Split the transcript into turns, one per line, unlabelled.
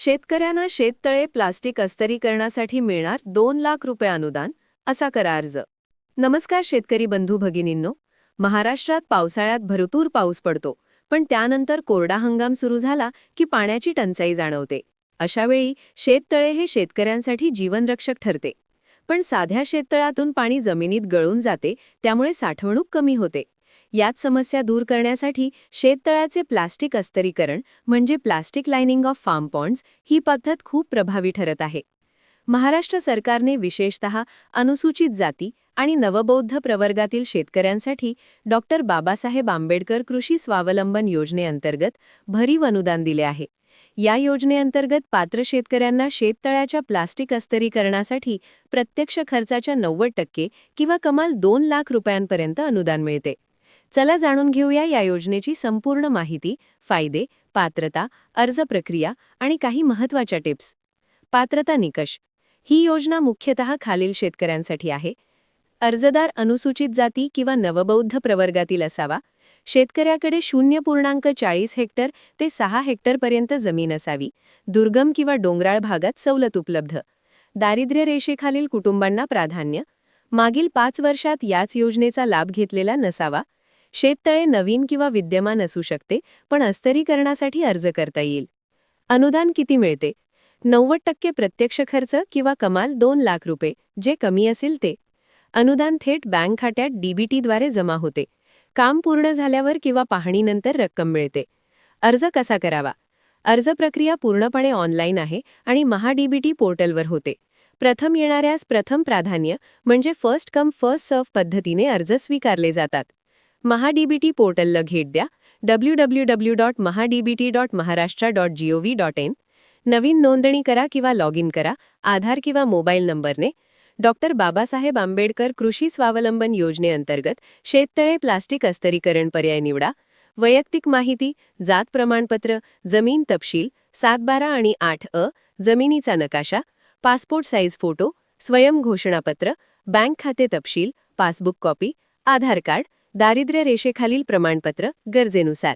शेतकऱ्यांना शेततळे प्लास्टिक अस्तरीकरणासाठी मिळणार 2 लाख रुपये अनुदान, असा करा अर्ज. नमस्कार शेतकरी बंधू भगिनींनो. महाराष्ट्रात पावसाळ्यात भरपूर पाऊस पडतो, पण त्यानंतर कोरडा हंगाम सुरू झाला की पाण्याची टंचाई जाणवते. अशावेळी शेततळे हे शेतकऱ्यांसाठी जीवनरक्षक ठरते. पण साध्या शेततळ्यातून पाणी जमिनीत गळून जाते, त्यामुळे साठवणूक कमी होते. याच समस्या दूर करण्यासाठी शेततळ्याचे प्लास्टिक अस्तरीकरण म्हणजे plastic lining of farm ponds ही पद्धत खूप प्रभावी ठरत आहे. महाराष्ट्र सरकारने विशेषतः अनुसूचित जाती आणि नवबौद्ध प्रवर्गातील शेतकऱ्यांसाठी डॉक्टर बाबासाहेब आंबेडकर कृषी स्वावलंबन योजनेअंतर्गत भरीव अनुदान दिले आहे. या योजनेअंतर्गत पात्र शेतकऱ्यांना शेततळ्याच्या प्लास्टिक अस्तरीकरणासाठी प्रत्यक्ष खर्चाच्या 90% किंवा कमाल 2 लाख रुपयांपर्यंत अनुदान मिळते. चला जाणून घेऊया या योजनेची संपूर्ण माहिती, फायदे, पात्रता, अर्ज प्रक्रिया आणि काही महत्त्वाच्या टिप्स. पात्रता निकष. ही योजना मुख्यतः खालील शेतकऱ्यांसाठी आहे. अर्जदार अनुसूचित जाती किंवा नवबौद्ध प्रवर्गातील असावा. शेतकऱ्याकडे 0.40 हेक्टर ते 6 हेक्टरपर्यंत जमीन असावी. दुर्गम किंवा डोंगराळ भागात सवलत उपलब्ध. दारिद्र्य रेषेखालील कुटुंबांना प्राधान्य. मागील 5 वर्षात याच योजनेचा लाभ घेतलेला नसावा. शेततळे नवीन किंवा विद्यमान असू शकते, पण अस्तरीकरणासाठी अर्ज करता येईल. अनुदान किती मिळते? 90% प्रत्यक्ष खर्च किंवा कमाल 2 लाख रुपये, जे कमी असेल ते. अनुदान थेट बँक खात्यात डीबीटीद्वारे जमा होते. काम पूर्ण झाल्यावर किंवा पाहणीनंतर रक्कम मिळते. अर्ज कसा करावा? अर्ज प्रक्रिया पूर्णपणे ऑनलाईन आहे आणि महाडीबीटी पोर्टलवर होते. प्रथम येणाऱ्यास प्रथम प्राधान्य म्हणजे फर्स्ट कम फर्स्ट सर्व्ह पद्धतीने अर्ज स्वीकारले जातात. महाडीबीटी पोर्टलला भेट द्या. www.mahadbt.maharashtra.gov.in. नवीन नोंदणी करा किंवा लॉग इन करा आधार किंवा मोबाईल नंबरने. डॉक्टर बाबासाहेब आंबेडकर कृषी स्वावलंबन योजनेअंतर्गत शेततळे प्लास्टिक अस्तरीकरण पर्याय निवडा. वैयक्तिक माहिती, जात प्रमाणपत्र, जमीन तपशील 7-12 आणि 8A, जमिनीचा नकाशा, पासपोर्ट साईज फोटो, स्वयं घोषणापत्र, बँक खाते तपशील, पासबुक कॉपी, आधार कार्ड, दारिद्र्य रेषेखालील प्रमाणपत्र गरजेनुसार.